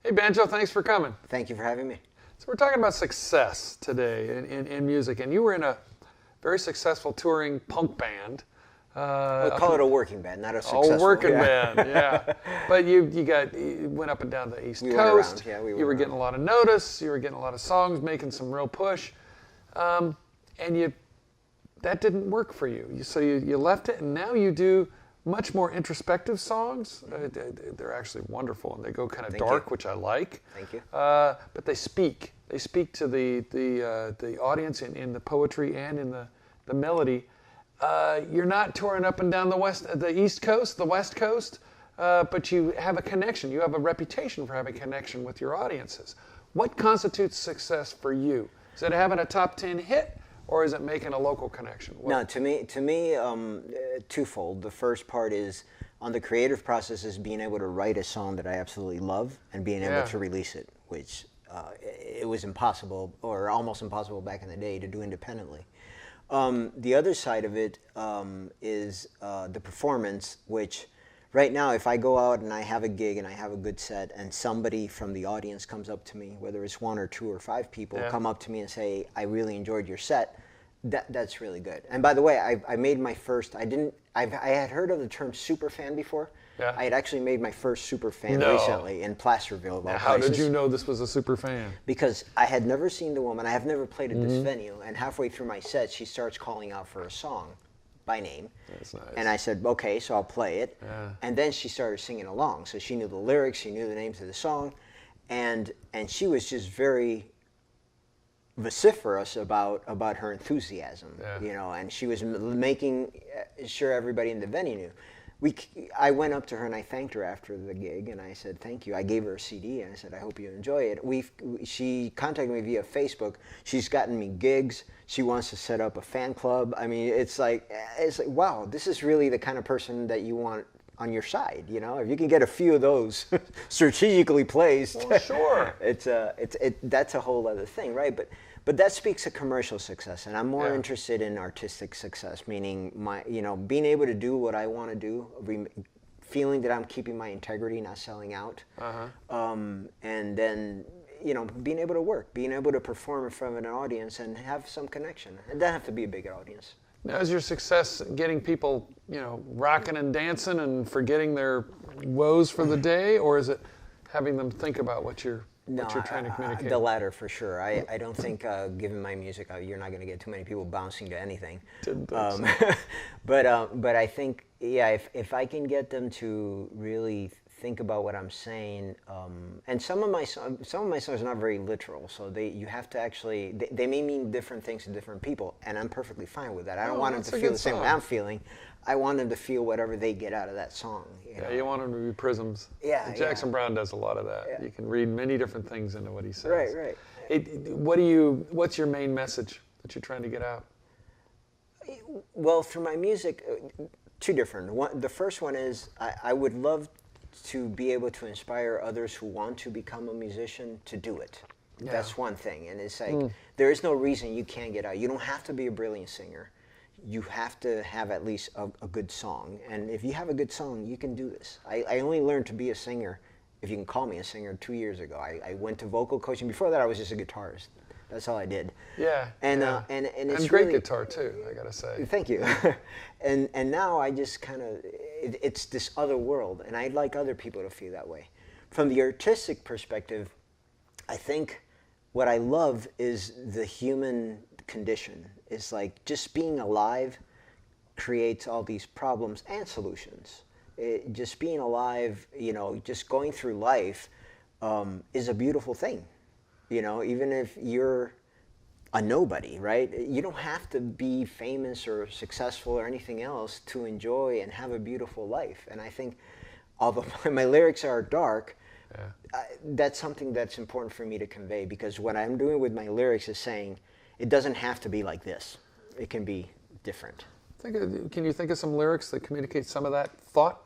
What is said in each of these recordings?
Hey, Banjo, thanks for coming. Thank you for having me. So we're talking about success today in music, and you were in a very successful touring punk band. We'll call it a working band, not a successful. A working band, yeah. But you went up and down the East We Coast. went around, yeah. You were getting a lot of notice. You were getting a lot of songs, making some real push, and that didn't work for you. So you left it, and now you do much more introspective songs. They're actually wonderful, and they go kind of dark, which I like. Thank you. But they speak. They speak to the audience in the poetry and in the melody. You're not touring up and down the East Coast, the West Coast, but you have a connection. You have a reputation for having a connection with your audiences. What constitutes success for you? Is it having a top 10 hit? Or is it making a local connection? No, to me, twofold. The first part is on the creative process is being able to write a song that I absolutely love and being able to release it, which it was impossible or almost impossible back in the day to do independently. The other side of it is the performance, which right now, if I go out and I have a gig and I have a good set and somebody from the audience comes up to me, whether it's 1 or 2 or 5 people, come up to me and say, I really enjoyed your set, that's really good. And by the way, I made my first, I had heard of the term super fan before. Yeah. I had actually made my first super fan recently in Placerville. Now, how did you know this was a super fan? Because I had never seen the woman. I have never played at this venue. And halfway through my set, she starts calling out for a song by name. That's nice. And I said, okay, so I'll play it. Yeah. And then she started singing along. So she knew the lyrics, she knew the names of the song. And she was just very vociferous about her enthusiasm, you know, and she was making sure everybody in the venue knew. I went up to her and I thanked her after the gig and I said, thank you. I gave her a CD and I said, I hope you enjoy it. She contacted me via Facebook. She's gotten me gigs. She wants to set up a fan club. I mean, it's like, wow, this is really the kind of person that you want on your side, you know? If you can get a few of those strategically placed, well, sure. That's a whole other thing, right? But that speaks of commercial success, and I'm more interested in artistic success, meaning being able to do what I want to do, feeling that I'm keeping my integrity, not selling out, and then being able to work, being able to perform in front of an audience and have some connection. It doesn't have to be a big audience. Now, is your success getting people, rocking and dancing and forgetting their woes for the day, or is it having them think about what you're trying to communicate? The latter, for sure. I don't think, given my music, you're not going to get too many people bouncing to anything. Didn't think so. But I think, if I can get them to really think about what I'm saying, and some of my songs are not very literal, so you have to actually, they may mean different things to different people, and I'm perfectly fine with that. I don't want them to feel the same way I'm feeling. I want them to feel whatever they get out of that song. You want them to be prisms. Yeah, Jackson Browne does a lot of that. Yeah. You can read many different things into what he says. Right. What's your main message that you're trying to get out? Well, through my music, two different. The first one is I would love to be able to inspire others who want to become a musician to do it. Yeah. That's one thing. And it's like, there is no reason you can't get out. You don't have to be a brilliant singer. You have to have at least a good song. And if you have a good song, you can do this. I only learned to be a singer, if you can call me a singer, 2 years ago. I went to vocal coaching. Before that, I was just a guitarist. That's all I did. Yeah. And it's great really, guitar too, I gotta say. Thank you. and now I just kind of, it's this other world, and I'd like other people to feel that way. From the artistic perspective, I think what I love is the human condition. It's like just being alive creates all these problems and solutions. Just being alive, just going through life is a beautiful thing. Even if you're a nobody, right? You don't have to be famous or successful or anything else to enjoy and have a beautiful life. And I think, although my lyrics are dark, that's something that's important for me to convey, because what I'm doing with my lyrics is saying, it doesn't have to be like this. It can be different. Can you think of some lyrics that communicate some of that thought?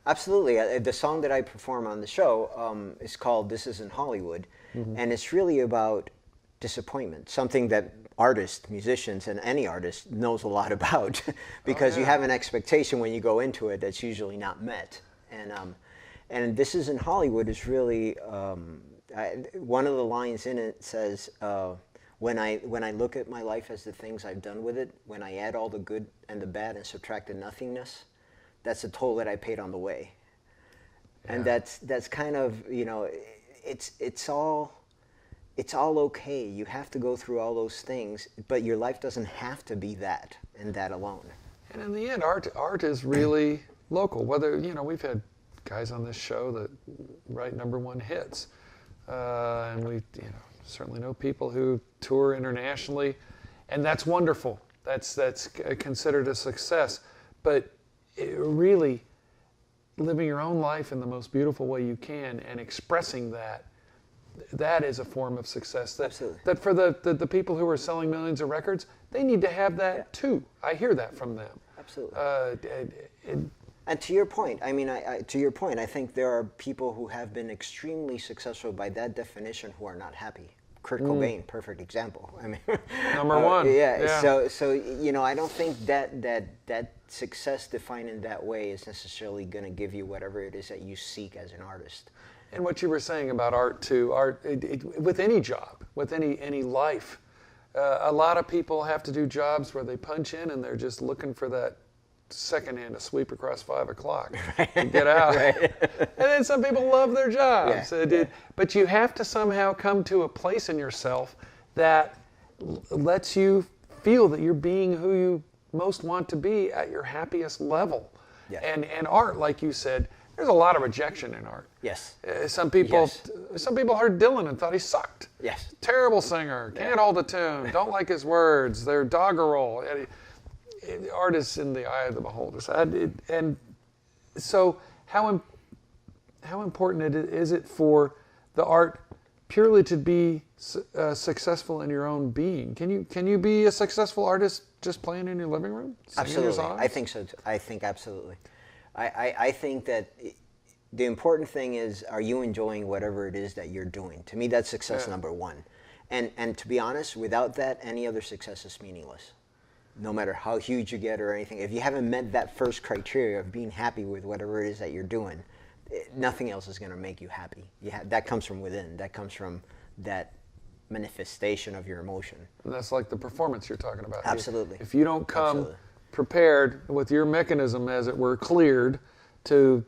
Absolutely. The song that I perform on the show is called This Isn't Hollywood, and it's really about disappointment, something that artists, musicians, and any artist knows a lot about, because you have an expectation when you go into it that's usually not met. And This Is in Hollywood is really, one of the lines in it says, when I look at my life as the things I've done with it, when I add all the good and the bad and subtract the nothingness, that's the toll that I paid on the way. Yeah. And that's kind of, it's all okay. You have to go through all those things, but your life doesn't have to be that and that alone. And in the end, art is really local. Whether, we've had guys on this show that write #1 hits. And we, certainly know people who tour internationally, and that's wonderful. That's considered a success. But really, living your own life in the most beautiful way you can and expressing that is a form of success. Absolutely. That for the people who are selling millions of records, they need to have that too. I hear that from them. Absolutely. And to your point, I think there are people who have been extremely successful by that definition who are not happy. Kurt Cobain, perfect example. I mean, #1. Yeah. So I don't think that success defined in that way is necessarily going to give you whatever it is that you seek as an artist. And what you were saying about art too, with any job, with any life, a lot of people have to do jobs where they punch in and they're just looking for that second hand to sweep across 5 o'clock and get out. Right. And then some people love their jobs. Yeah. But you have to somehow come to a place in yourself that lets you feel that you're being who you most want to be at your happiest level. Yeah. And art, like you said, there's a lot of rejection in art. Yes. Some people heard Dylan and thought he sucked. Yes. Terrible singer, can't hold a tune, don't like his words, they're doggerel. Art is in the eye of the beholder. And so how important is it for the art purely to be successful in your own being? Can you be a successful artist just playing in your living room? Absolutely. Your songs? I think so. I think absolutely. I think that the important thing is, are you enjoying whatever it is that you're doing? To me, that's success #1. And to be honest, without that, any other success is meaningless. No matter how huge you get or anything, if you haven't met that first criteria of being happy with whatever it is that you're doing, nothing else is going to make you happy. That comes from within. That comes from that manifestation of your emotion. And that's like the performance you're talking about. Absolutely. If you don't come prepared with your mechanism, as it were, cleared to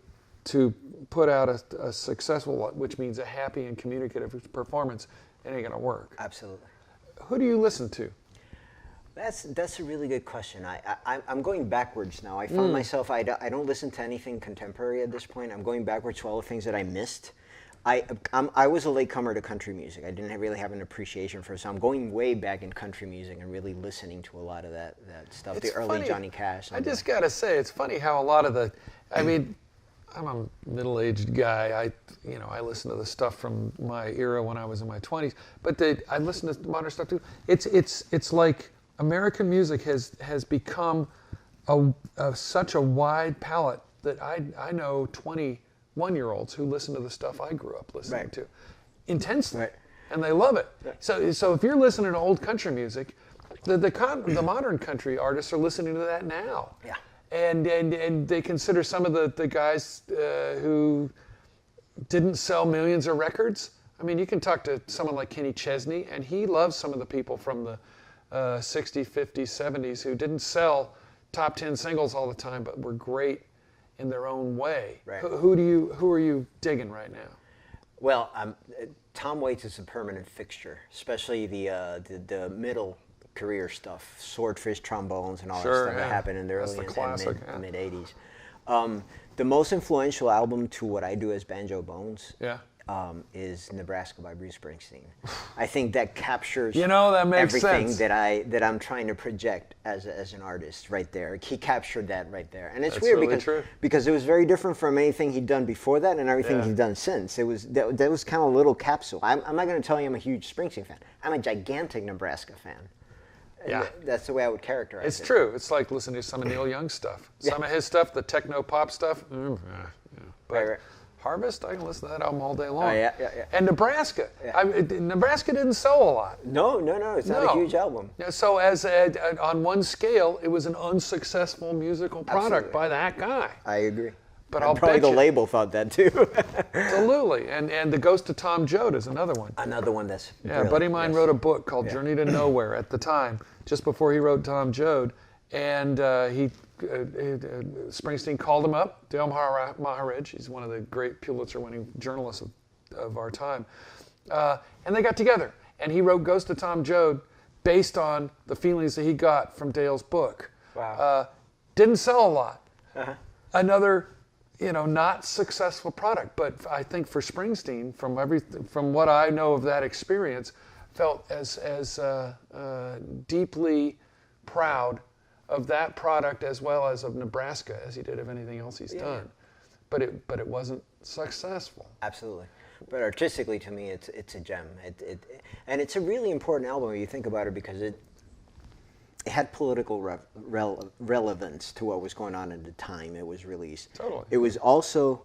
put out a successful, which means a happy and communicative performance, it ain't going to work. Absolutely. Who do you listen to? That's a really good question. I'm going backwards now. I found myself, I don't listen to anything contemporary at this point. I'm going backwards to all the things that I missed. I was a latecomer to country music. I didn't really have an appreciation for it, so I'm going way back in country music and really listening to a lot of that stuff, It's the early funny. Johnny Cash. I just got to say, it's funny how a lot of I'm a middle-aged guy. I listen to the stuff from my era when I was in my 20s, but I listen to modern stuff too. It's like American music has become such a wide palette that I know 21-year-olds who listen to the stuff I grew up listening to intensely, and they love it. Right. So if you're listening to old country music, the modern country artists are listening to that now. Yeah. And they consider some of the guys who didn't sell millions of records. I mean, you can talk to someone like Kenny Chesney, and he loves some of the people from the 60s, 50s, 70s who didn't sell top 10 singles all the time, but were great in their own way. Right. Who are you digging right now? Well, Tom Waits is a permanent fixture, especially the middle career stuff, Swordfish Trombones and all that stuff that happened in the early and mid 80s. The most influential album to what I do as Banjo Bones is Nebraska by Bruce Springsteen. I think that captures that makes everything sense. that I'm trying to project as an artist right there. He captured that right there. And it's That's weird really because it was very different from anything he'd done before that and everything he'd done since. It was that was kind of a little capsule. I'm not going to tell you I'm a huge Springsteen fan. I'm a gigantic Nebraska fan. Yeah. That's the way I would characterize it. It's true. It's like listening to some of Neil Young's stuff. Some of his stuff, the techno pop stuff. But right. Harvest, I can listen to that album all day long. Oh, yeah. And Nebraska. Nebraska didn't sell a lot. No. It's not a huge album. So on one scale, it was an unsuccessful musical product by that guy. I agree. But And I'll probably bet the you, label thought that too. absolutely. And The Ghost of Tom Joad is another one. Another one that's Yeah, a buddy of mine wrote a book called Journey to Nowhere at the time, just before he wrote Tom Joad. And Springsteen called him up, Dale Maharaj, he's one of the great Pulitzer-winning journalists of our time. And they got together. And he wrote Ghost of Tom Joad based on the feelings that he got from Dale's book. Wow. Didn't sell a lot. Uh-huh. Another, not successful product, but I think for Springsteen, from what I know of that experience, felt as deeply proud of that product as well as of Nebraska as he did of anything else he's done. But it wasn't successful. Absolutely. But artistically, to me, it's a gem. And it's a really important album when you think about it, because it had political relevance to what was going on at the time it was released. Totally. It was also,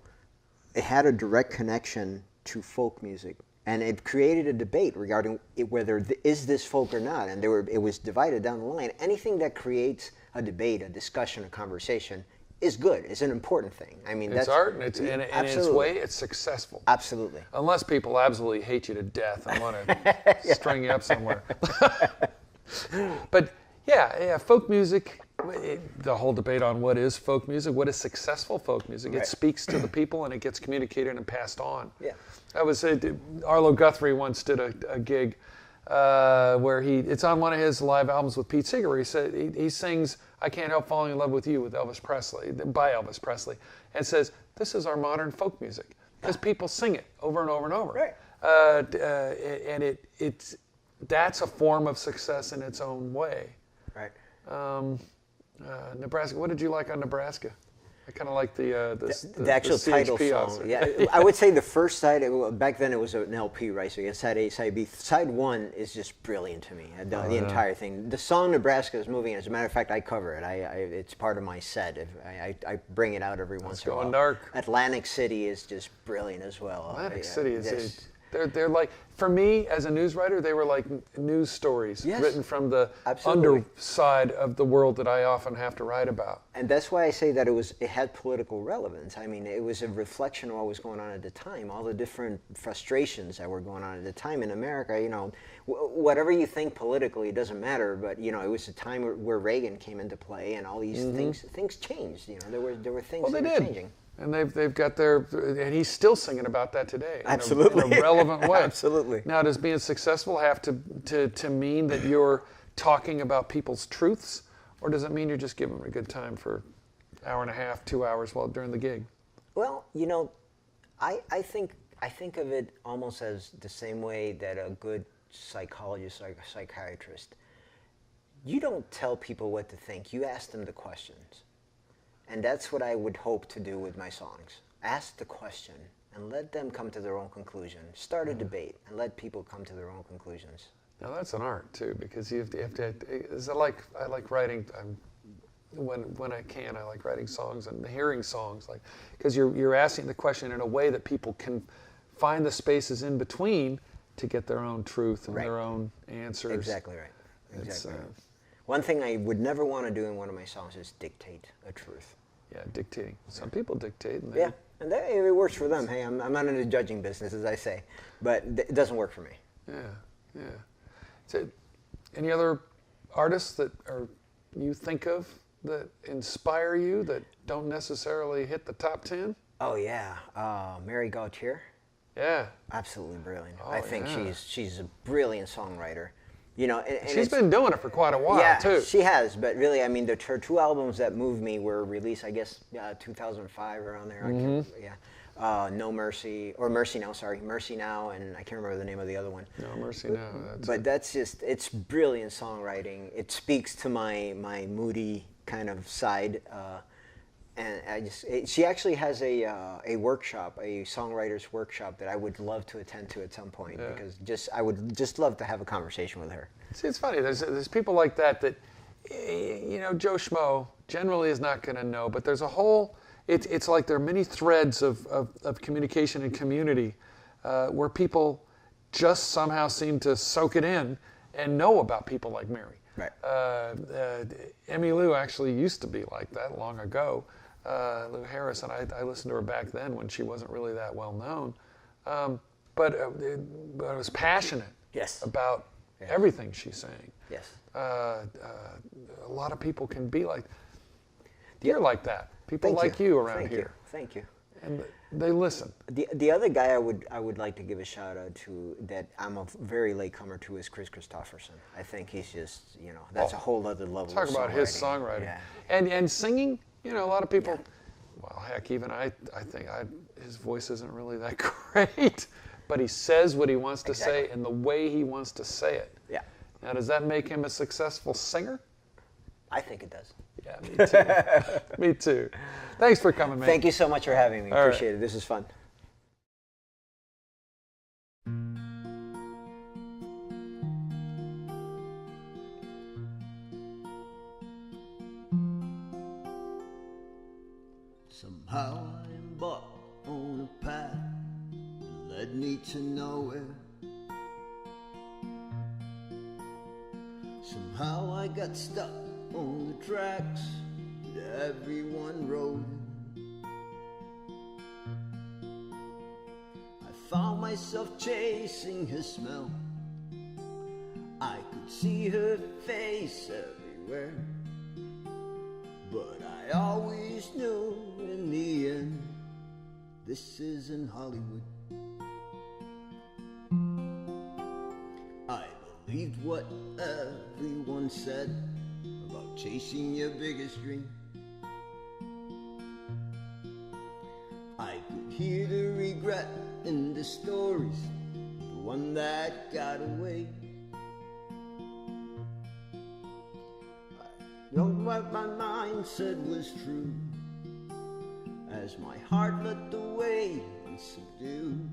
it had a direct connection to folk music, and it created a debate regarding whether is this folk or not, and it was divided down the line. Anything that creates a debate, a discussion, a conversation is good. It's an important thing. I mean, it's art, and in its way, it's successful. Absolutely. Unless people absolutely hate you to death and want to string you up somewhere. But yeah, folk music, the whole debate on what is folk music, what is successful folk music. It speaks to the people and it gets communicated and passed on. Yeah. Arlo Guthrie once did a gig where it's on one of his live albums with Pete Seeger, where he said he sings "I Can't Help Falling in Love with You" with Elvis Presley, by Elvis Presley, and says this is our modern folk music because people sing it over and over and over. Right. And that's a form of success in its own way. Right. Nebraska. What did you like on Nebraska? I kind of like the actual title CHP song. officer. Yeah, I would say the first side. Back then it was an LP, right? So you had side A, side B. Side one is just brilliant to me. The entire thing. The song "Nebraska" is moving. As a matter of fact, I cover it. It's part of my set. I bring it out every once in a while. Going dark. Atlantic City is just brilliant as well. Atlantic City is. They're like, for me as a news writer, they were like news stories written from the underside of the world that I often have to write about. And that's why I say that it had political relevance. I mean, it was a reflection of what was going on at the time, all the different frustrations that were going on at the time in America. Whatever you think politically, it doesn't matter. But it was a time where Reagan came into play, and all these things changed. There were things that were changing. And they've got and he's still singing about that today. Absolutely. In a relevant way. Absolutely. Now, does being successful have to mean that you're talking about people's truths, or does it mean you're just giving them a good time for an hour and a half, 2 hours during the gig? Well, I think of it almost as the same way that a good psychologist, like a psychiatrist, you don't tell people what to think. You ask them the questions. And that's what I would hope to do with my songs. Ask the question and let them come to their own conclusion. Start a debate and let people come to their own conclusions. Now that's an art too, because you have to. I like writing. When I can, I like writing songs and hearing songs, because you're asking the question in a way that people can find the spaces in between to get their own truth and their own answers. Exactly right. Exactly right. One thing I would never want to do in one of my songs is dictate a truth. Yeah, dictating. Some people dictate. And and it works for them. Hey, I'm not in the judging business, as I say, but it doesn't work for me. Yeah. So, any other artists that you think of that inspire you that don't necessarily hit the top 10? Oh yeah, Mary Gauthier. Yeah. Absolutely brilliant. Oh, I think she's a brilliant songwriter. And she's been doing it for quite a while, too. Yeah, she has. But really, I mean, her two albums that moved me were released, I guess, 2005, around there. No Mercy, or Mercy Now, sorry. Mercy Now, and I can't remember the name of the other one. No Mercy Now. That's just, it's brilliant songwriting. It speaks to my moody kind of side. And she actually has a workshop, a songwriter's workshop that I would love to attend to at some point, because I would just love to have a conversation with her. See, it's funny. There's people like that Joe Schmo generally is not going to know, but there's a whole. It's like there are many threads of communication and community where people just somehow seem to soak it in and know about people like Mary. Right. Emmylou actually used to be like that long ago. Lou Harris, and I listened to her back then when she wasn't really that well known. But I was passionate Yes. about Yeah. everything she sang. Yes. A lot of people can be like, you're like that. People Thank like you around Thank here. Thank you. And they listen. The other guy I would like to give a shout out to that I'm a very late comer to is Chris Christopherson. I think he's just, you know, that's a whole other level. Talk of about his songwriting. And singing, you know, a lot of people, well, heck, even I think his voice isn't really that great, but he says what he wants to say and the way he wants to say it. Yeah. Now, does that make him a successful singer? I think it does. Yeah, me too. Me too. Thanks for coming, man. Thank you so much for having me. All right. Appreciate it. This is fun. Somehow I embarked on a path that led me to nowhere. Somehow I got stuck on the tracks that everyone rode. I found myself chasing her smell. I could see her face everywhere. But I always knew in the end, this isn't Hollywood. I believed what everyone said about chasing your biggest dream. I could hear the regret in the stories, the one that got away. I know what my mind said was true, as my heart led the way and subdued.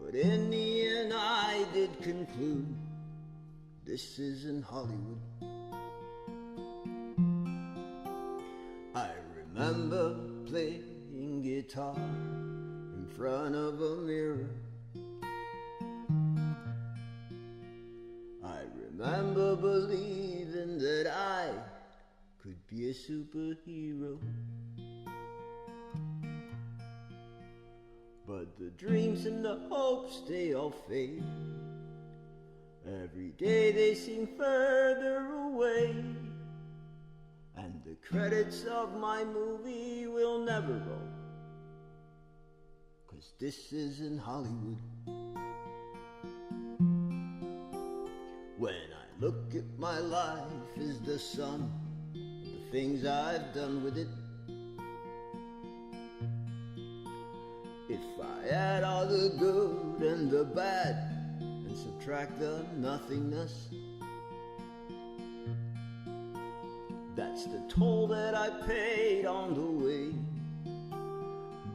But in the end I did conclude, this isn't Hollywood. I remember playing guitar in front of a mirror. I remember believing that I could be a superhero. But the dreams and the hopes, they all fade. Every day they seem further away. And the credits of my movie will never roll, 'cause this isn't Hollywood. When I look at my life as the sum of the things I've done with it, if I add all the good and the bad and subtract the nothingness, that's the toll that I paid on the way.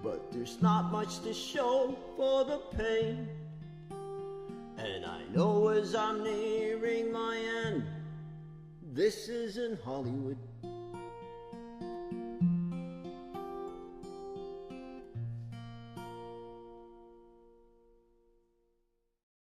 But there's not much to show for the pain. And I know as I'm nearing my end, this isn't Hollywood.